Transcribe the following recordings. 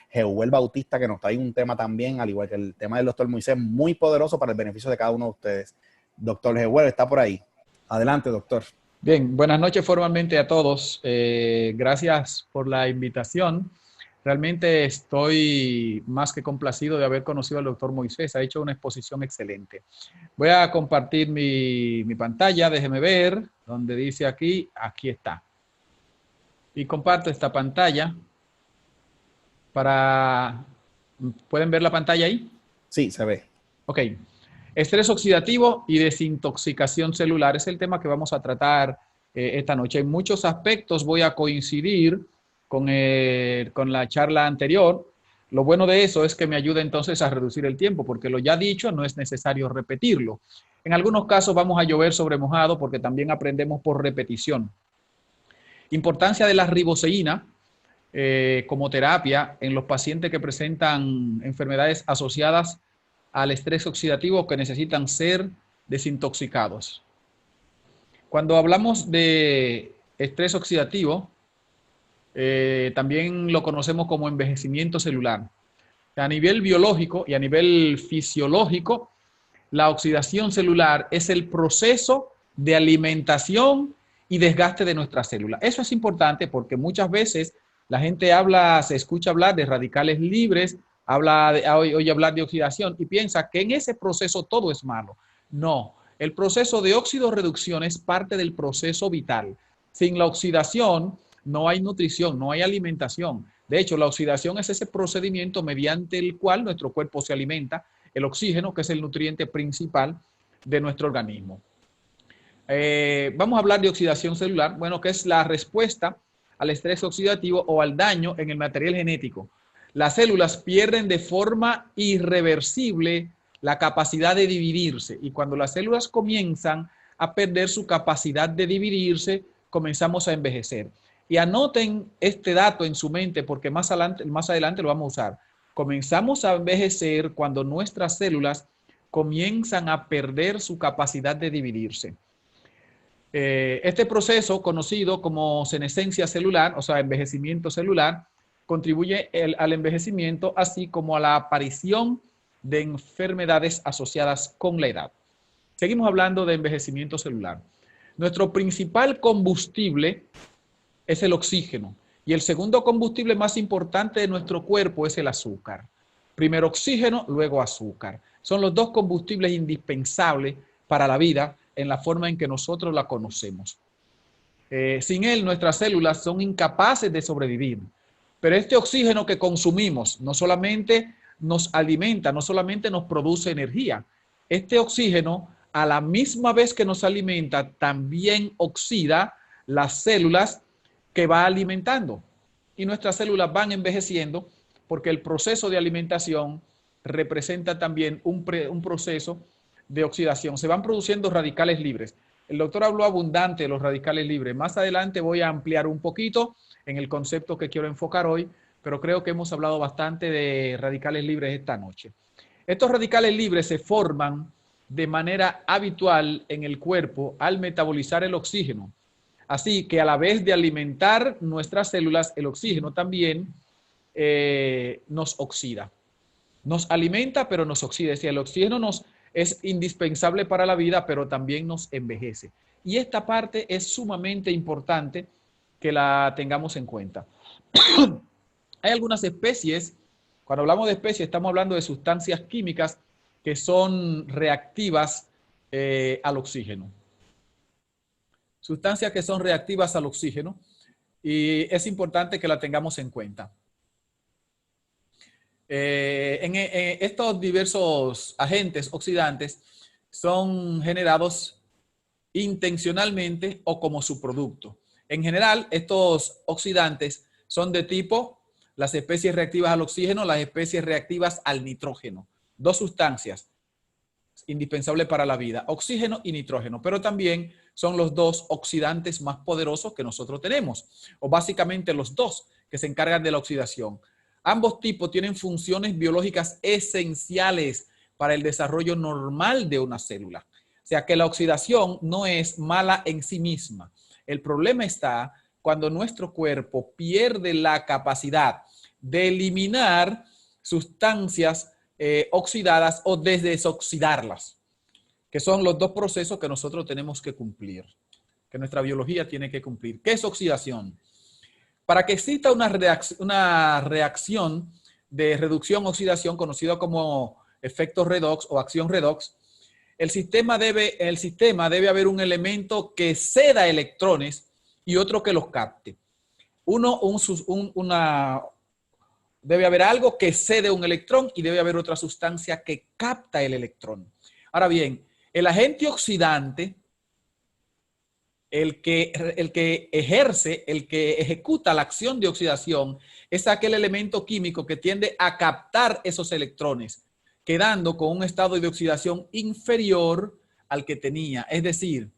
Jeuel Bautista, que nos trae un tema también, al igual que el tema del doctor Moisés, muy poderoso para el beneficio de cada uno de ustedes. Doctor Jeuel, está por ahí. Adelante, doctor. Bien, buenas noches formalmente a todos. Gracias por la invitación. Realmente estoy más que complacido de haber conocido al doctor Moisés. Ha hecho una exposición excelente. Voy a compartir mi pantalla. Déjeme ver donde dice aquí está. Y comparto esta pantalla ¿Pueden ver la pantalla ahí? Sí, se ve. Ok. Estrés oxidativo y desintoxicación celular es el tema que vamos a tratar esta noche. En muchos aspectos voy a coincidir con la charla anterior. Lo bueno de eso es que me ayuda entonces a reducir el tiempo, porque lo ya dicho no es necesario repetirlo. En algunos casos vamos a llover sobre mojado porque también aprendemos por repetición. Importancia de la riboceína como terapia en los pacientes que presentan enfermedades asociadas al estrés oxidativo que necesitan ser desintoxicados. Cuando hablamos de estrés oxidativo, también lo conocemos como envejecimiento celular. A nivel biológico y a nivel fisiológico, la oxidación celular es el proceso de alimentación y desgaste de nuestras células. Eso es importante porque muchas veces la gente se escucha hablar de radicales libres, oye hablar de oxidación y piensa que en ese proceso todo es malo. No, el proceso de óxido-reducción es parte del proceso vital. Sin la oxidación no hay nutrición, no hay alimentación. De hecho, la oxidación es ese procedimiento mediante el cual nuestro cuerpo se alimenta, el oxígeno, que es el nutriente principal de nuestro organismo. Vamos a hablar de oxidación celular, bueno, que es la respuesta al estrés oxidativo o al daño en el material genético. Las células pierden de forma irreversible la capacidad de dividirse y cuando las células comienzan a perder su capacidad de dividirse, comenzamos a envejecer. Y anoten este dato en su mente porque más adelante lo vamos a usar. Comenzamos a envejecer cuando nuestras células comienzan a perder su capacidad de dividirse. Este proceso, conocido como senescencia celular, o sea, envejecimiento celular, contribuye al envejecimiento, así como a la aparición de enfermedades asociadas con la edad. Seguimos hablando de envejecimiento celular. Nuestro principal combustible es el oxígeno y el segundo combustible más importante de nuestro cuerpo es el azúcar. Primero oxígeno, luego azúcar. Son los dos combustibles indispensables para la vida en la forma en que nosotros la conocemos. Sin él, nuestras células son incapaces de sobrevivir. Pero este oxígeno que consumimos no solamente nos alimenta, no solamente nos produce energía. Este oxígeno, a la misma vez que nos alimenta, también oxida las células que va alimentando. Y nuestras células van envejeciendo porque el proceso de alimentación representa también un proceso de oxidación. Se van produciendo radicales libres. El doctor habló abundante de los radicales libres. Más adelante voy a ampliar un poquito en el concepto que quiero enfocar hoy, pero creo que hemos hablado bastante de radicales libres esta noche. Estos radicales libres se forman de manera habitual en el cuerpo al metabolizar el oxígeno. Así que a la vez de alimentar nuestras células, el oxígeno también nos oxida. Nos alimenta, pero nos oxida. Es decir, el oxígeno es indispensable para la vida, pero también nos envejece. Y esta parte es sumamente importante que la tengamos en cuenta. Hay algunas especies, cuando hablamos de especies, estamos hablando de sustancias químicas que son reactivas al oxígeno. Sustancias que son reactivas al oxígeno y es importante que la tengamos en cuenta. Estos diversos agentes oxidantes son generados intencionalmente o como subproducto. En general, estos oxidantes son de tipo las especies reactivas al oxígeno, las especies reactivas al nitrógeno. Dos sustancias indispensables para la vida, oxígeno y nitrógeno, pero también son los dos oxidantes más poderosos que nosotros tenemos, o básicamente los dos que se encargan de la oxidación. Ambos tipos tienen funciones biológicas esenciales para el desarrollo normal de una célula. O sea que la oxidación no es mala en sí misma. El problema está cuando nuestro cuerpo pierde la capacidad de eliminar sustancias oxidadas o de desoxidarlas, que son los dos procesos que nosotros tenemos que cumplir, que nuestra biología tiene que cumplir. ¿Qué es oxidación? Para que exista una reacción de reducción-oxidación, conocida como efecto redox o acción redox, el sistema debe haber un elemento que ceda electrones y otro que los capte. Debe haber algo que cede un electrón y debe haber otra sustancia que capta el electrón. Ahora bien, el agente oxidante, el que ejecuta la acción de oxidación, es aquel elemento químico que tiende a captar esos electrones, quedando con un estado de oxidación inferior al que tenía. Es decir,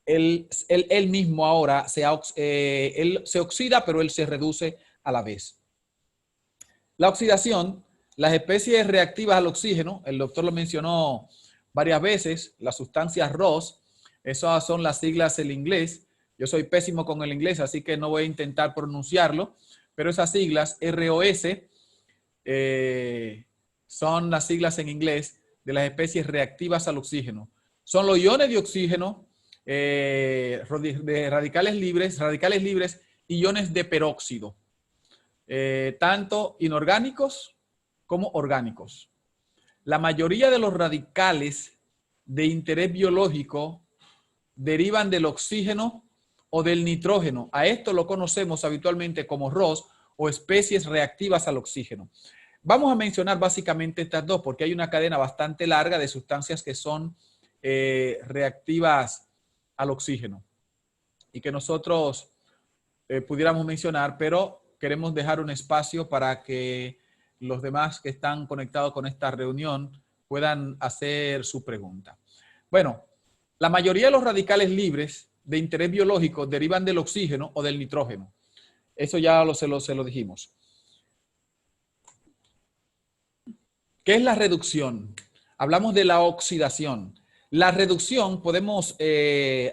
él mismo ahora él se oxida, pero él se reduce a la vez. La oxidación, las especies reactivas al oxígeno, el doctor lo mencionó varias veces, las sustancias ROS, esas son las siglas en inglés. Yo soy pésimo con el inglés, así que no voy a intentar pronunciarlo, pero esas siglas ROS son las siglas en inglés de las especies reactivas al oxígeno. Son los iones de oxígeno, de radicales libres y iones de peróxido, tanto inorgánicos como orgánicos. La mayoría de los radicales de interés biológico derivan del oxígeno o del nitrógeno. A esto lo conocemos habitualmente como ROS o especies reactivas al oxígeno. Vamos a mencionar básicamente estas dos porque hay una cadena bastante larga de sustancias que son reactivas al oxígeno y que nosotros pudiéramos mencionar, pero queremos dejar un espacio para que los demás que están conectados con esta reunión puedan hacer su pregunta. Bueno, la mayoría de los radicales libres de interés biológico derivan del oxígeno o del nitrógeno. Eso ya se lo dijimos. ¿Qué es la reducción? Hablamos de la oxidación. La reducción podemos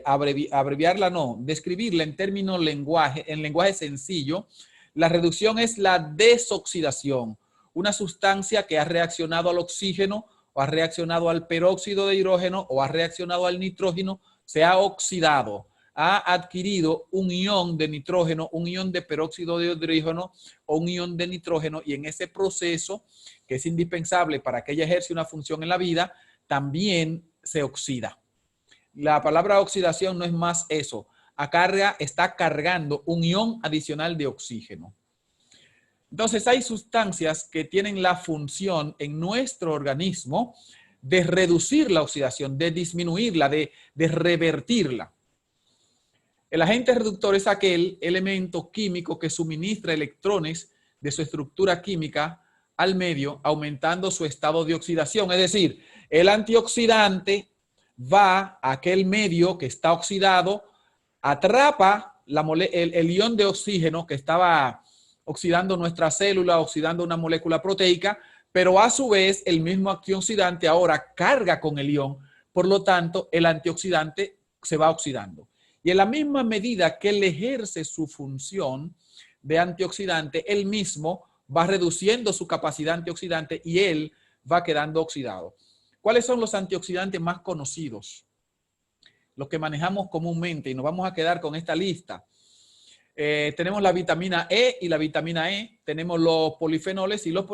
abreviarla, no, describirla en términos en lenguaje sencillo. La reducción es la desoxidación. Una sustancia que ha reaccionado al oxígeno o ha reaccionado al peróxido de hidrógeno o ha reaccionado al nitrógeno, se ha oxidado, ha adquirido un ion de nitrógeno, un ion de peróxido de hidrógeno o un ion de nitrógeno, y en ese proceso, que es indispensable para que ella ejerce una función en la vida, también se oxida. La palabra oxidación no es más eso. Está cargando un ion adicional de oxígeno. Entonces hay sustancias que tienen la función en nuestro organismo de reducir la oxidación, de disminuirla, de revertirla. El agente reductor es aquel elemento químico que suministra electrones de su estructura química al medio, aumentando su estado de oxidación. Es decir, el antioxidante va a aquel medio que está oxidado, atrapa el ion de oxígeno que estaba oxidando nuestra célula, oxidando una molécula proteica, pero a su vez el mismo antioxidante ahora carga con el ion, por lo tanto el antioxidante se va oxidando. Y en la misma medida que él ejerce su función de antioxidante, él mismo va reduciendo su capacidad antioxidante y él va quedando oxidado. ¿Cuáles son los antioxidantes más conocidos? Los que manejamos comúnmente, y nos vamos a quedar con esta lista. Tenemos la vitamina E y la vitamina E, tenemos los polifenoles y los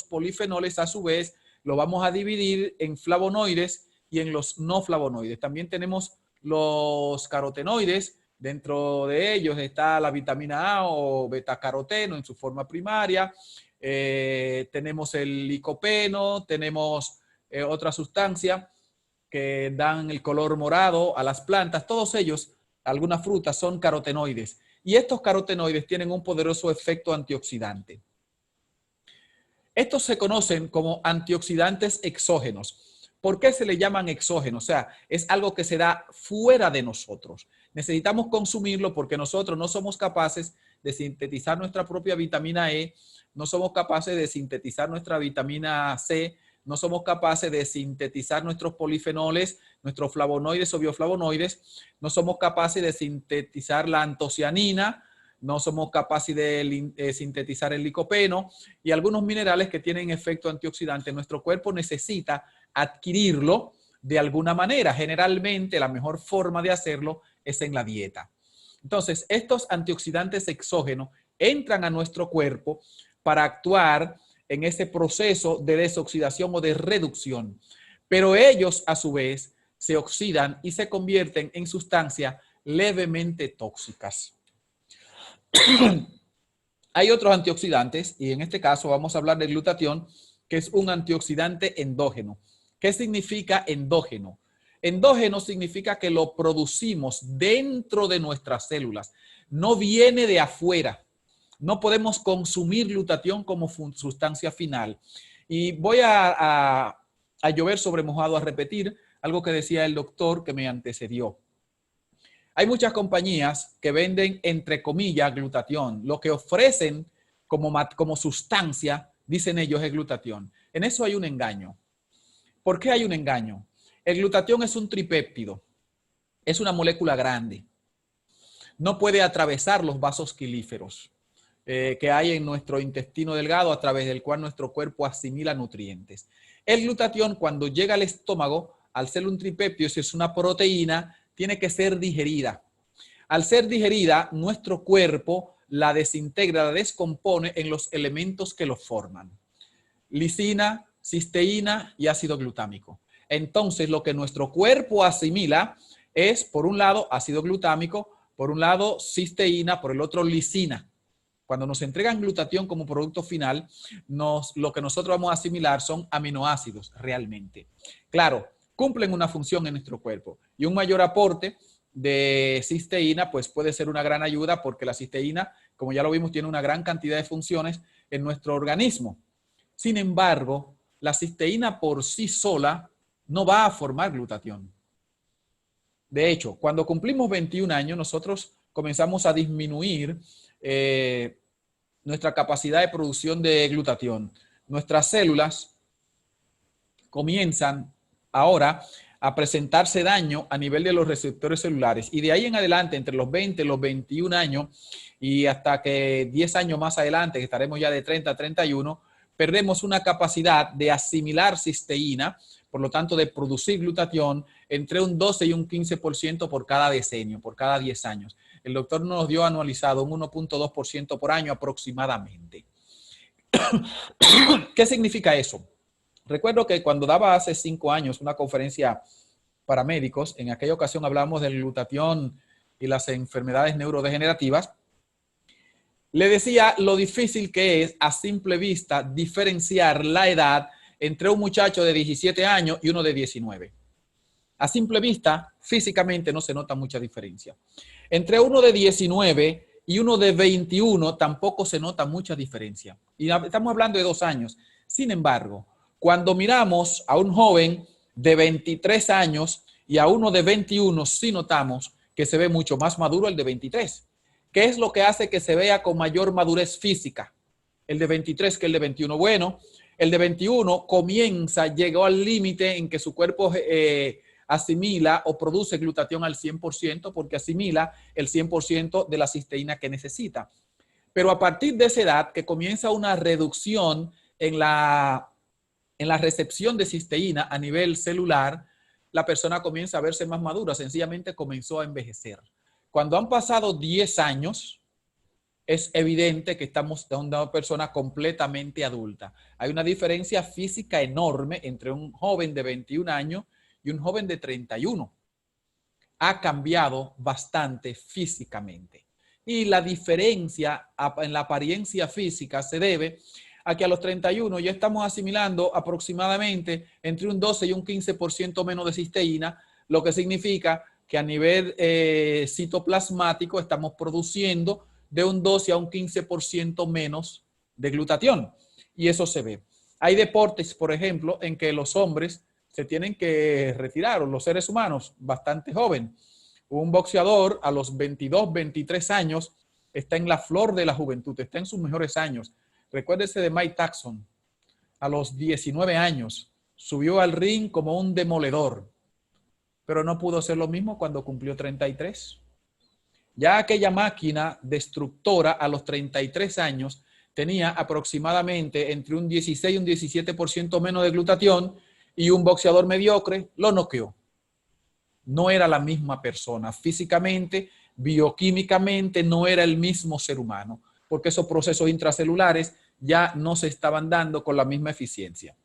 polifenoles a su vez los vamos a dividir en flavonoides y en los no flavonoides. También tenemos los carotenoides, dentro de ellos está la vitamina A o betacaroteno en su forma primaria, tenemos el licopeno, tenemos otra sustancia que dan el color morado a las plantas, todos ellos, algunas frutas son carotenoides. Y estos carotenoides tienen un poderoso efecto antioxidante. Estos se conocen como antioxidantes exógenos. ¿Por qué se le llaman exógenos? O sea, es algo que se da fuera de nosotros. Necesitamos consumirlo porque nosotros no somos capaces de sintetizar nuestra propia vitamina E, no somos capaces de sintetizar nuestra vitamina C, no somos capaces de sintetizar nuestros polifenoles, nuestros flavonoides o bioflavonoides, no somos capaces de sintetizar la antocianina, no somos capaces de sintetizar el licopeno y algunos minerales que tienen efecto antioxidante. Nuestro cuerpo necesita adquirirlo de alguna manera. Generalmente la mejor forma de hacerlo es en la dieta. Entonces, estos antioxidantes exógenos entran a nuestro cuerpo para actuar en ese proceso de desoxidación o de reducción. Pero ellos, a su vez, se oxidan y se convierten en sustancias levemente tóxicas. Hay otros antioxidantes, y en este caso vamos a hablar del glutatión, que es un antioxidante endógeno. ¿Qué significa endógeno? Endógeno significa que lo producimos dentro de nuestras células, no viene de afuera. No podemos consumir glutatión como sustancia final. Y voy a llover sobre mojado, a repetir algo que decía el doctor que me antecedió. Hay muchas compañías que venden, entre comillas, glutatión. Lo que ofrecen como sustancia, dicen ellos, es glutatión. En eso hay un engaño. ¿Por qué hay un engaño? El glutatión es un tripéptido. Es una molécula grande. No puede atravesar los vasos quilíferos que hay en nuestro intestino delgado, a través del cual nuestro cuerpo asimila nutrientes. El glutatión, cuando llega al estómago, al ser un tripéptido, si es una proteína, tiene que ser digerida. Al ser digerida, nuestro cuerpo la desintegra, la descompone en los elementos que lo forman: lisina, cisteína y ácido glutámico. Entonces, lo que nuestro cuerpo asimila es, por un lado, ácido glutámico, por un lado, cisteína, por el otro, lisina. Cuando nos entregan glutatión como producto final, lo que nosotros vamos a asimilar son aminoácidos realmente. Claro, cumplen una función en nuestro cuerpo y un mayor aporte de cisteína pues puede ser una gran ayuda, porque la cisteína, como ya lo vimos, tiene una gran cantidad de funciones en nuestro organismo. Sin embargo, la cisteína por sí sola no va a formar glutatión. De hecho, cuando cumplimos 21 años, nosotros comenzamos a disminuir nuestra capacidad de producción de glutatión. Nuestras células comienzan ahora a presentarse daño a nivel de los receptores celulares, y de ahí en adelante, entre los 20 y los 21 años y hasta que 10 años más adelante, que estaremos ya de 30 a 31, perdemos una capacidad de asimilar cisteína, por lo tanto de producir glutatión, entre un 12 y un 15% por cada decenio, por cada 10 años. El doctor nos dio anualizado un 1.2% por año aproximadamente. ¿Qué significa eso? Recuerdo que cuando daba hace 5 años una conferencia para médicos, en aquella ocasión hablábamos del glutatión y las enfermedades neurodegenerativas. Le decía lo difícil que es a simple vista diferenciar la edad entre un muchacho de 17 años y uno de 19. A simple vista, físicamente no se nota mucha diferencia. Entre uno de 19 y uno de 21 tampoco se nota mucha diferencia. Y estamos hablando de 2 años. Sin embargo, cuando miramos a un joven de 23 años y a uno de 21, sí notamos que se ve mucho más maduro el de 23. ¿Qué es lo que hace que se vea con mayor madurez física el de 23 que el de 21? Bueno, el de 21 llegó al límite en que su cuerpo asimila o produce glutatión al 100%, porque asimila el 100% de la cisteína que necesita. Pero a partir de esa edad, que comienza una reducción en la recepción de cisteína a nivel celular, la persona comienza a verse más madura, sencillamente comenzó a envejecer. Cuando han pasado 10 años, es evidente que estamos en una persona completamente adulta. Hay una diferencia física enorme entre un joven de 21 años y un joven de 31. Ha cambiado bastante físicamente. Y la diferencia en la apariencia física se debe a que a los 31 ya estamos asimilando aproximadamente entre un 12 y un 15% menos de cisteína, lo que significa que a nivel citoplasmático estamos produciendo de un 12 a un 15% menos de glutatión. Y eso se ve. Hay deportes, por ejemplo, en que los hombres se tienen que retirar, o los seres humanos, bastante joven. Un boxeador a los 22, 23 años está en la flor de la juventud, está en sus mejores años. Recuérdese de Mike Tyson. A los 19 años subió al ring como un demoledor, pero no pudo hacer lo mismo cuando cumplió 33. Ya aquella máquina destructora a los 33 años tenía aproximadamente entre un 16 y un 17% menos de glutatión y un boxeador mediocre lo noqueó. No era la misma persona. Físicamente, bioquímicamente, no era el mismo ser humano, porque esos procesos intracelulares ya no se estaban dando con la misma eficiencia.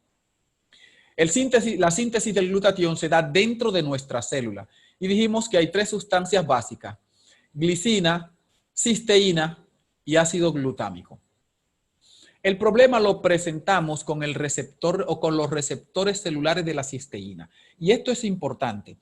La síntesis del glutatión se da dentro de nuestra célula y dijimos que hay 3 sustancias básicas: glicina, cisteína y ácido glutámico. El problema lo presentamos con el receptor o con los receptores celulares de la cisteína. Y esto es importante.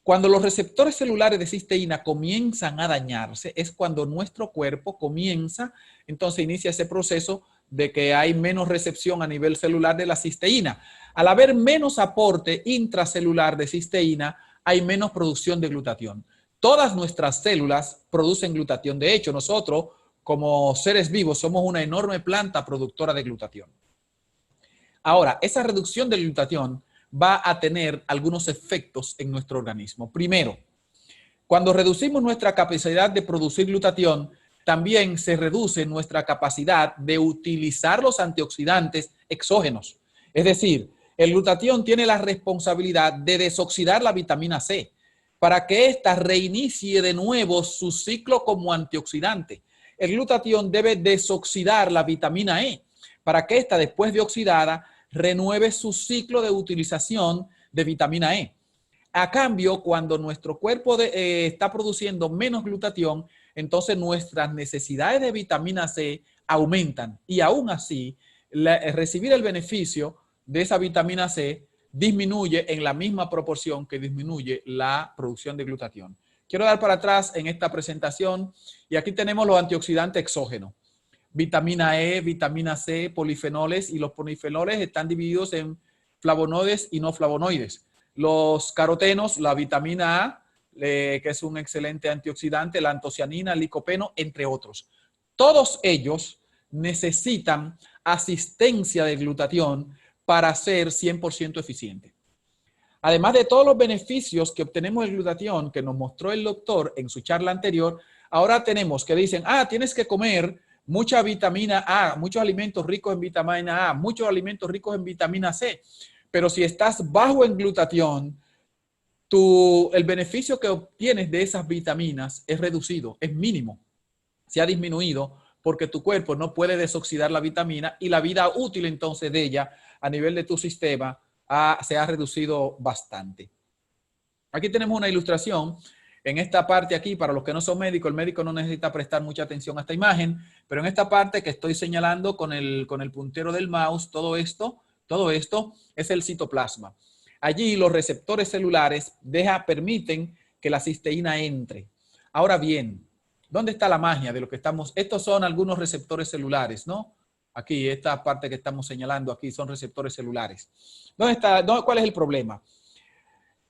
Cuando los receptores celulares de cisteína comienzan a dañarse, es cuando nuestro cuerpo comienza, entonces inicia ese proceso de que hay menos recepción a nivel celular de la cisteína. Al haber menos aporte intracelular de cisteína, hay menos producción de glutatión. Todas nuestras células producen glutatión. De hecho, nosotros, como seres vivos, somos una enorme planta productora de glutatión. Ahora, esa reducción de glutatión va a tener algunos efectos en nuestro organismo. Primero, cuando reducimos nuestra capacidad de producir glutatión, también se reduce nuestra capacidad de utilizar los antioxidantes exógenos. Es decir, el glutatión tiene la responsabilidad de desoxidar la vitamina C para que ésta reinicie de nuevo su ciclo como antioxidante. El glutatión debe desoxidar la vitamina E para que ésta, después de oxidada, renueve su ciclo de utilización de vitamina E. A cambio, cuando nuestro cuerpo está produciendo menos glutatión, entonces nuestras necesidades de vitamina C aumentan y aún así recibir el beneficio de esa vitamina C disminuye en la misma proporción que disminuye la producción de glutatión. Quiero dar para atrás en esta presentación y aquí tenemos los antioxidantes exógenos. Vitamina E, vitamina C, polifenoles, y los polifenoles están divididos en flavonoides y no flavonoides. Los carotenos, la vitamina A, que es un excelente antioxidante, la antocianina, el licopeno, entre otros. Todos ellos necesitan asistencia de glutatión para ser 100% eficiente. Además de todos los beneficios que obtenemos del glutatión que nos mostró el doctor en su charla anterior, ahora tenemos que dicen, tienes que comer mucha vitamina A, muchos alimentos ricos en vitamina A, muchos alimentos ricos en vitamina C. Pero si estás bajo en glutatión, el beneficio que obtienes de esas vitaminas es reducido, es mínimo. Se ha disminuido porque tu cuerpo no puede desoxidar la vitamina y la vida útil entonces de ella a nivel de tu sistema se ha reducido bastante. Aquí tenemos una ilustración. En esta parte aquí, para los que no son médicos, el médico no necesita prestar mucha atención a esta imagen, pero en esta parte que estoy señalando con el puntero del mouse, todo esto es el citoplasma. Allí los receptores celulares permiten que la cisteína entre. Ahora bien, ¿dónde está la magia de lo que estamos? Estos son algunos receptores celulares, ¿no? Aquí, esta parte que estamos señalando aquí son receptores celulares. ¿Cuál es el problema?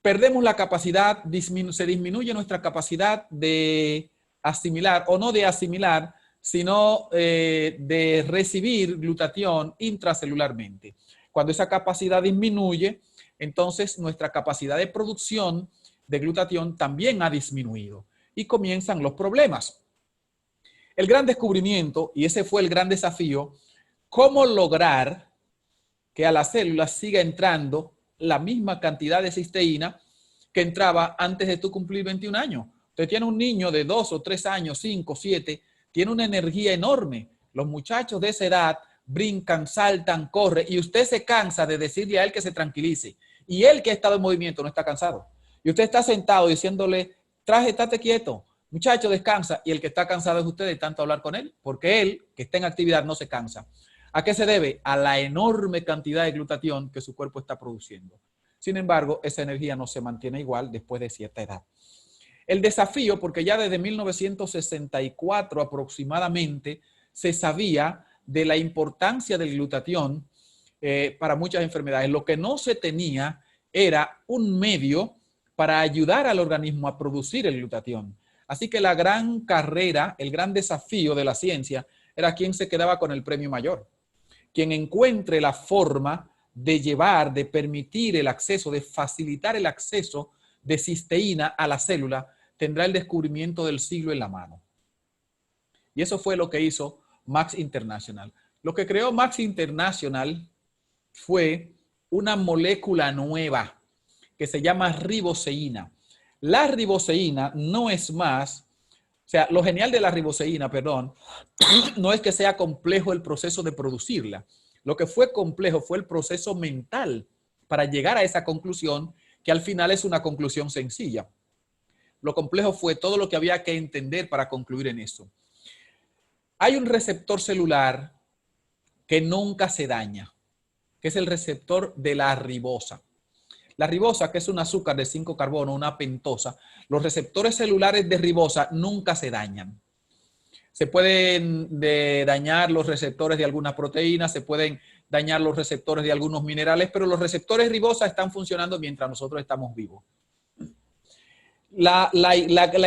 Perdemos la capacidad, se disminuye nuestra capacidad de asimilar, o no de asimilar, sino de recibir glutatión intracelularmente. Cuando esa capacidad disminuye, entonces nuestra capacidad de producción de glutatión también ha disminuido y comienzan los problemas. El gran descubrimiento, y ese fue el gran desafío, cómo lograr que a las células siga entrando la misma cantidad de cisteína que entraba antes de tú cumplir 21 años. Usted tiene un niño de 2 o 3 años, 5, 7, tiene una energía enorme. Los muchachos de esa edad brincan, saltan, corren, y usted se cansa de decirle a él que se tranquilice. Y él que ha estado en movimiento no está cansado. Y usted está sentado diciéndole, estate quieto, muchacho, descansa. Y el que está cansado es usted de tanto hablar con él, porque él, que está en actividad, no se cansa. ¿A qué se debe? A la enorme cantidad de glutatión que su cuerpo está produciendo. Sin embargo, esa energía no se mantiene igual después de cierta edad. El desafío, porque ya desde 1964 aproximadamente se sabía de la importancia del glutatión para muchas enfermedades. Lo que no se tenía era un medio para ayudar al organismo a producir el glutatión. Así que la gran carrera, el gran desafío de la ciencia era quién se quedaba con el premio mayor. Quien encuentre la forma de llevar, de permitir el acceso, de facilitar el acceso de cisteína a la célula, tendrá el descubrimiento del siglo en la mano. Y eso fue lo que hizo Max International. Lo que creó Max International fue una molécula nueva que se llama riboceína. La riboceína no es más, o sea, lo genial de la riboceína, perdón, no es que sea complejo el proceso de producirla. Lo que fue complejo fue el proceso mental para llegar a esa conclusión, que al final es una conclusión sencilla. Lo complejo fue todo lo que había que entender para concluir en eso. Hay un receptor celular que nunca se daña, que es el receptor de la ribosa. La ribosa, que es un azúcar de 5 carbono, una pentosa, los receptores celulares de ribosa nunca se dañan. Se pueden dañar los receptores de algunas proteínas, se pueden dañar los receptores de algunos minerales, pero los receptores ribosa están funcionando mientras nosotros estamos vivos. La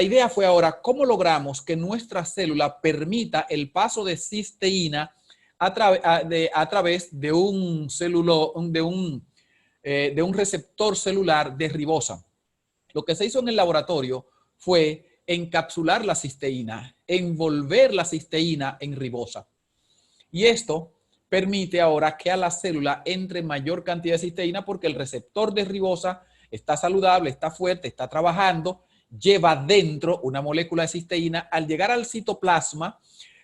idea fue ahora, ¿cómo logramos que nuestra célula permita el paso de cisteína a través de un receptor celular de ribosa? Lo que se hizo en el laboratorio fue encapsular la cisteína, envolver la cisteína en ribosa. Y esto permite ahora que a la célula entre mayor cantidad de cisteína porque el receptor de ribosa está saludable, está fuerte, está trabajando, lleva dentro una molécula de cisteína. Al llegar al citoplasma,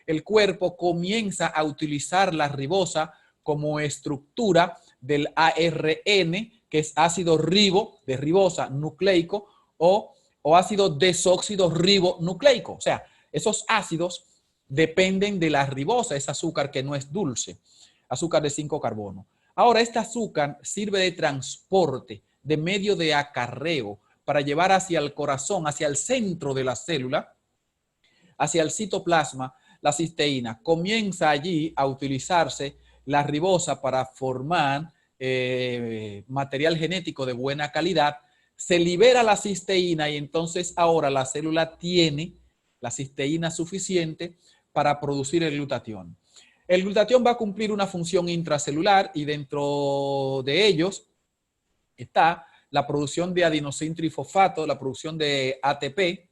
el cuerpo comienza a utilizar la ribosa como estructura del ARN, que es ácido ribo de ribosa nucleico o ácido desóxido ribonucleico. O sea, esos ácidos dependen de la ribosa, es azúcar que no es dulce, azúcar de 5 carbono. Ahora, este azúcar sirve de transporte, de medio de acarreo, para llevar hacia el corazón, hacia el centro de la célula, hacia el citoplasma, la cisteína. Comienza allí a utilizarse la ribosa para formar material genético de buena calidad. Se libera la cisteína y entonces ahora la célula tiene la cisteína suficiente para producir el glutatión. El glutatión va a cumplir una función intracelular y dentro de ellos está la producción de adenosintrifosfato, la producción de ATP.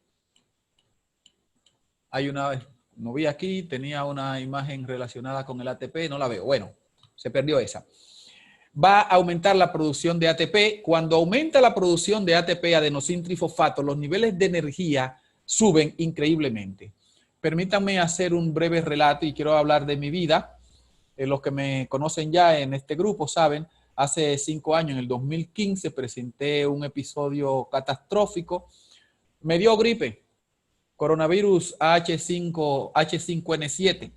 Hay una, no vi aquí, tenía una imagen relacionada con el ATP, no la veo. Bueno, se perdió esa. Va a aumentar la producción de ATP. Cuando aumenta la producción de ATP, adenosintrifosfato, los niveles de energía suben increíblemente. Permítanme hacer un breve relato y quiero hablar de mi vida. Los que me conocen ya en este grupo saben, hace 5 años, en el 2015, presenté un episodio catastrófico. Me dio gripe, coronavirus H5N7.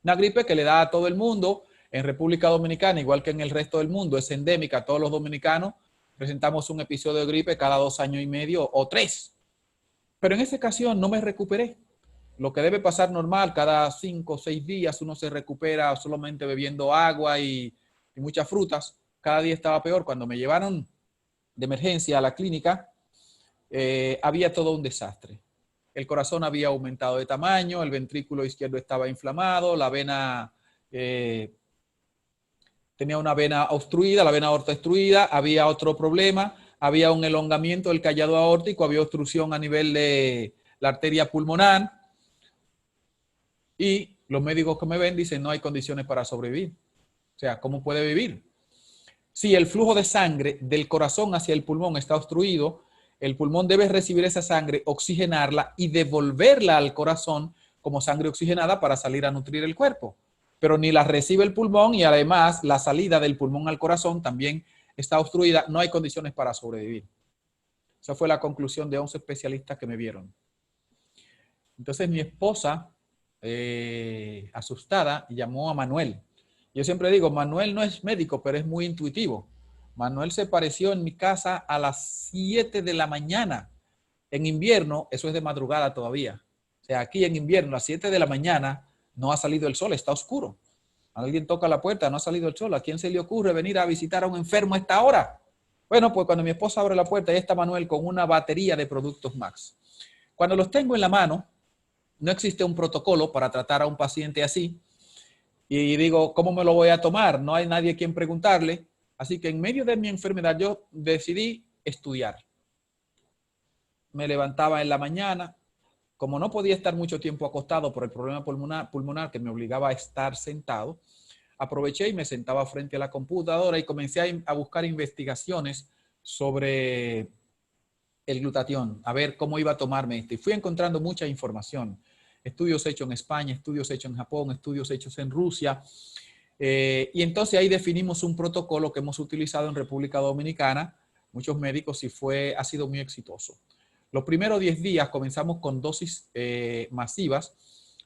Una gripe que le da a todo el mundo. En República Dominicana, igual que en el resto del mundo, es endémica. Todos los dominicanos presentamos un episodio de gripe cada 2 años y medio o 3. Pero en esa ocasión no me recuperé. Lo que debe pasar normal, cada 5 o 6 días uno se recupera solamente bebiendo agua y muchas frutas. Cada día estaba peor. Cuando me llevaron de emergencia a la clínica, había todo un desastre. El corazón había aumentado de tamaño, el ventrículo izquierdo estaba inflamado, la vena... tenía una vena obstruida, la vena aorta obstruida, había otro problema, había un elongamiento del callado aórtico, había obstrucción a nivel de la arteria pulmonar y los médicos que me ven dicen no hay condiciones para sobrevivir. O sea, ¿cómo puede vivir? Si el flujo de sangre del corazón hacia el pulmón está obstruido, el pulmón debe recibir esa sangre, oxigenarla y devolverla al corazón como sangre oxigenada para salir a nutrir el cuerpo. Pero ni la recibe el pulmón y además la salida del pulmón al corazón también está obstruida. No hay condiciones para sobrevivir. Esa fue la conclusión de 11 especialistas que me vieron. Entonces mi esposa, asustada, llamó a Manuel. Yo siempre digo, Manuel no es médico, pero es muy intuitivo. Manuel se apareció en mi casa a las 7 de la mañana. En invierno, eso es de madrugada todavía. O sea, aquí en invierno, a las 7 de la mañana, no ha salido el sol, está oscuro. Alguien toca la puerta, no ha salido el sol. ¿A quién se le ocurre venir a visitar a un enfermo a esta hora? Bueno, pues cuando mi esposa abre la puerta, ahí está Manuel con una batería de productos Max. Cuando los tengo en la mano, no existe un protocolo para tratar a un paciente así. Y digo, ¿cómo me lo voy a tomar? No hay nadie a quien preguntarle. Así que en medio de mi enfermedad yo decidí estudiar. me levantaba en la mañana. Como no podía estar mucho tiempo acostado por el problema pulmonar que me obligaba a estar sentado, aproveché y me sentaba frente a la computadora y comencé a buscar investigaciones sobre el glutatión, a ver cómo iba a tomarme esto. Y fui encontrando mucha información. Estudios hechos en España, estudios hechos en Japón, estudios hechos en Rusia. Y entonces ahí definimos un protocolo que hemos utilizado en República Dominicana, muchos médicos, y ha sido muy exitoso. Los primeros 10 días comenzamos con dosis masivas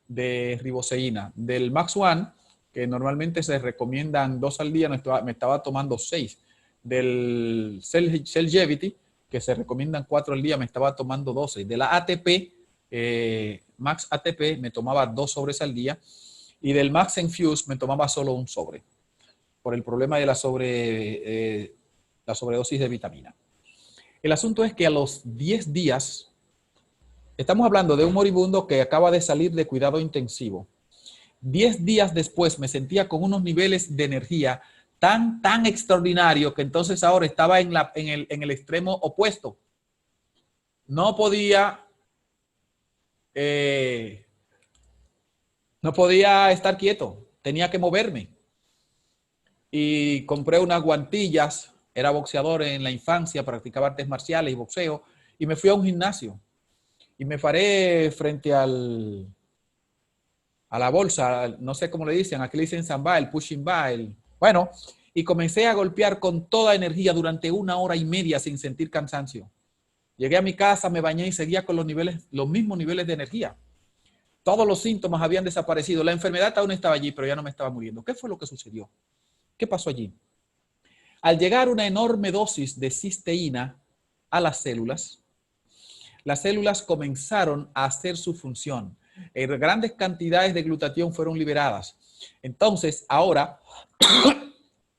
de riboceína. Del Max One, que normalmente se recomiendan 2 al día, me estaba tomando 6. Del Celgevity, que se recomiendan 4 al día, me estaba tomando 12. De la ATP, Max ATP, me tomaba 2 sobres al día. Y del Max Infuse me tomaba solo un sobre, por el problema de la sobredosis de vitamina. El asunto es que a los 10 días, estamos hablando de un moribundo que acaba de salir de cuidado intensivo. 10 días después me sentía con unos niveles de energía tan extraordinarios que entonces ahora estaba en el extremo opuesto. No podía estar quieto, tenía que moverme. Y compré unas guantillas, era boxeador en la infancia, practicaba artes marciales y boxeo, y me fui a un gimnasio. Y me paré frente a la bolsa, no sé cómo le dicen, aquí le dicen samba, el pushing bar, bueno, y comencé a golpear con toda energía durante 1 hora y media sin sentir cansancio. Llegué a mi casa, me bañé y seguía con los mismos niveles de energía. Todos los síntomas habían desaparecido. La enfermedad aún estaba allí, pero ya no me estaba muriendo. ¿Qué fue lo que sucedió? ¿Qué pasó allí? Al llegar una enorme dosis de cisteína a las células comenzaron a hacer su función. Grandes cantidades de glutatión fueron liberadas. Entonces, ahora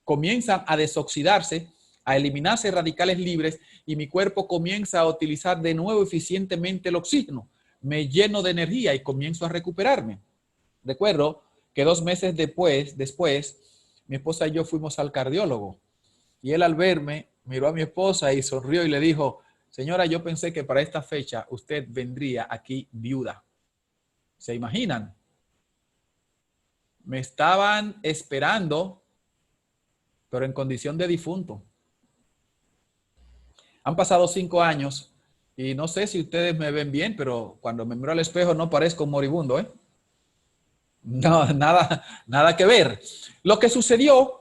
comienzan a desoxidarse, a eliminarse radicales libres y mi cuerpo comienza a utilizar de nuevo eficientemente el oxígeno. Me lleno de energía y comienzo a recuperarme. Recuerdo que 2 meses después, mi esposa y yo fuimos al cardiólogo y él al verme miró a mi esposa y sonrió y le dijo: señora, yo pensé que para esta fecha usted vendría aquí viuda. ¿Se imaginan? Me estaban esperando, pero en condición de difunto. Han pasado 5 años y no sé si ustedes me ven bien, pero cuando me miro al espejo no parezco un moribundo, ¿eh? No, nada que ver. Lo que sucedió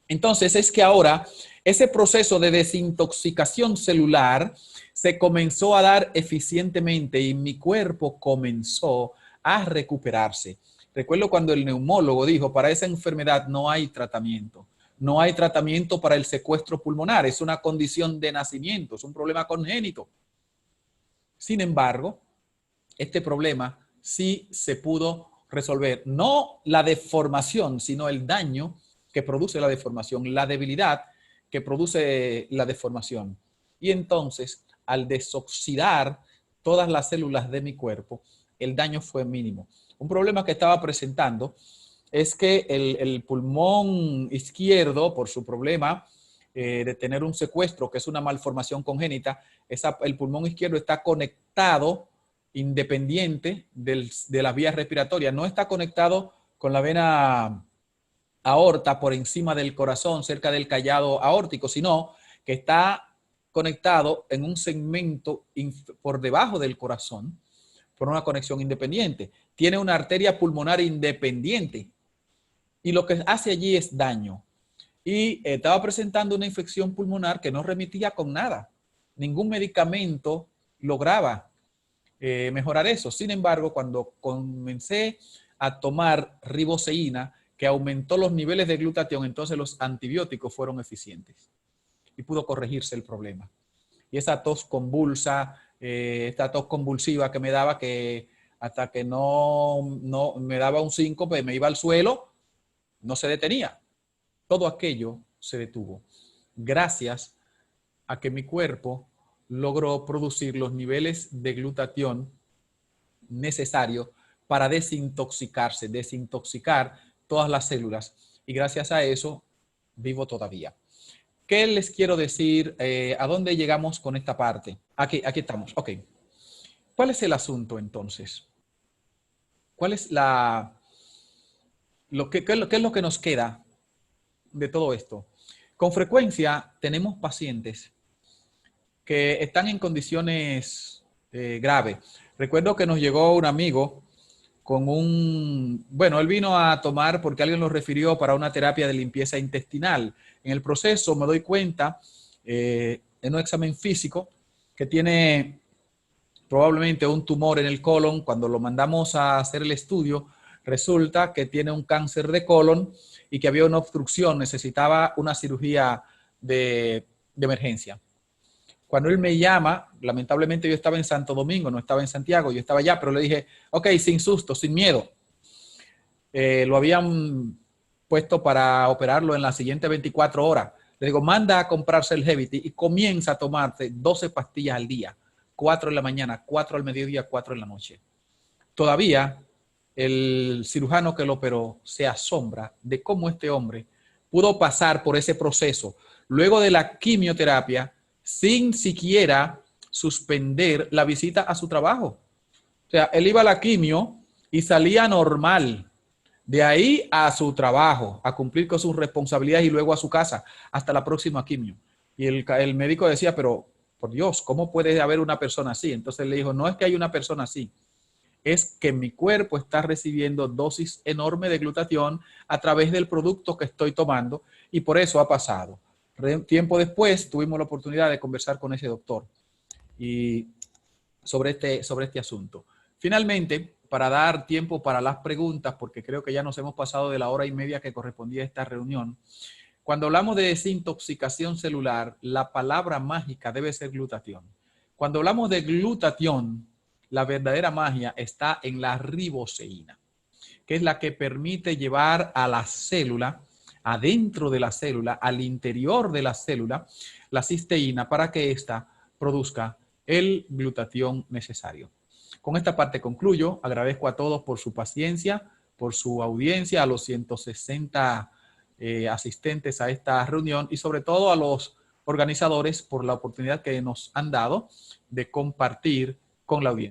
entonces es que ahora ese proceso de desintoxicación celular se comenzó a dar eficientemente y mi cuerpo comenzó a recuperarse. Recuerdo cuando el neumólogo dijo: para esa enfermedad no hay tratamiento. No hay tratamiento para el secuestro pulmonar. Es una condición de nacimiento, es un problema congénito. Sin embargo, este problema sí se pudo resolver. No la deformación, sino el daño que produce la deformación, la debilidad que produce la deformación. Y entonces, al desoxidar todas las células de mi cuerpo, el daño fue mínimo. Un problema que estaba presentando es que el pulmón izquierdo, por su problema de tener un secuestro, que es una malformación congénita, el pulmón izquierdo está conectado independiente de las vías respiratorias. No está conectado con la vena aorta por encima del corazón, cerca del callado aórtico, sino que está conectado en un segmento por debajo del corazón por una conexión independiente. Tiene una arteria pulmonar independiente y lo que hace allí es daño. Y estaba presentando una infección pulmonar que no remitía con nada. Ningún medicamento lograba mejorar eso. Sin embargo, cuando comencé a tomar riboceína, que aumentó los niveles de glutatión, entonces los antibióticos fueron eficientes y pudo corregirse el problema. Y esa tos convulsa, esta tos convulsiva que me daba, que hasta que no me daba un síncope, me iba al suelo, no se detenía. Todo aquello se detuvo gracias a que mi cuerpo logró producir los niveles de glutatión necesarios para desintoxicar todas las células. Y gracias a eso vivo todavía. ¿Qué les quiero decir? ¿A dónde llegamos con esta parte? Aquí estamos. Ok. ¿Cuál es el asunto entonces? ¿Cuál es qué es lo que nos queda de todo esto? Con frecuencia tenemos pacientes que están en condiciones graves. Recuerdo que nos llegó un amigo con bueno, él vino a tomar porque alguien lo refirió para una terapia de limpieza intestinal. En el proceso me doy cuenta, en un examen físico, que tiene probablemente un tumor en el colon. Cuando lo mandamos a hacer el estudio, resulta que tiene un cáncer de colon y que había una obstrucción, necesitaba una cirugía de emergencia. Cuando él me llama, lamentablemente yo estaba en Santo Domingo, no estaba en Santiago, yo estaba allá, pero le dije, ok, sin susto, sin miedo. Lo habían puesto para operarlo en las siguientes 24 horas. Le digo, manda a comprarse el Hevity y comienza a tomarse 12 pastillas al día, 4 en la mañana, 4 al mediodía, 4 en la noche. Todavía el cirujano que lo operó se asombra de cómo este hombre pudo pasar por ese proceso luego de la quimioterapia sin siquiera suspender la visita a su trabajo. O sea, él iba a la quimio y salía normal. De ahí a su trabajo, a cumplir con sus responsabilidades y luego a su casa, hasta la próxima quimio. Y el médico decía, pero por Dios, ¿cómo puede haber una persona así? Entonces le dijo, no es que hay una persona así, es que mi cuerpo está recibiendo dosis enorme de glutatión a través del producto que estoy tomando y por eso ha pasado. Tiempo después tuvimos la oportunidad de conversar con ese doctor y sobre este asunto. Finalmente, para dar tiempo para las preguntas, porque creo que ya nos hemos pasado de la hora y media que correspondía a esta reunión, cuando hablamos de desintoxicación celular, la palabra mágica debe ser glutatión. Cuando hablamos de glutatión, la verdadera magia está en la riboceína, que es la que permite llevar a la célula, adentro de la célula, al interior de la célula, la cisteína para que ésta produzca el glutatión necesario. Con esta parte concluyo. Agradezco a todos por su paciencia, por su audiencia, a los 160 asistentes a esta reunión y sobre todo a los organizadores por la oportunidad que nos han dado de compartir con la audiencia.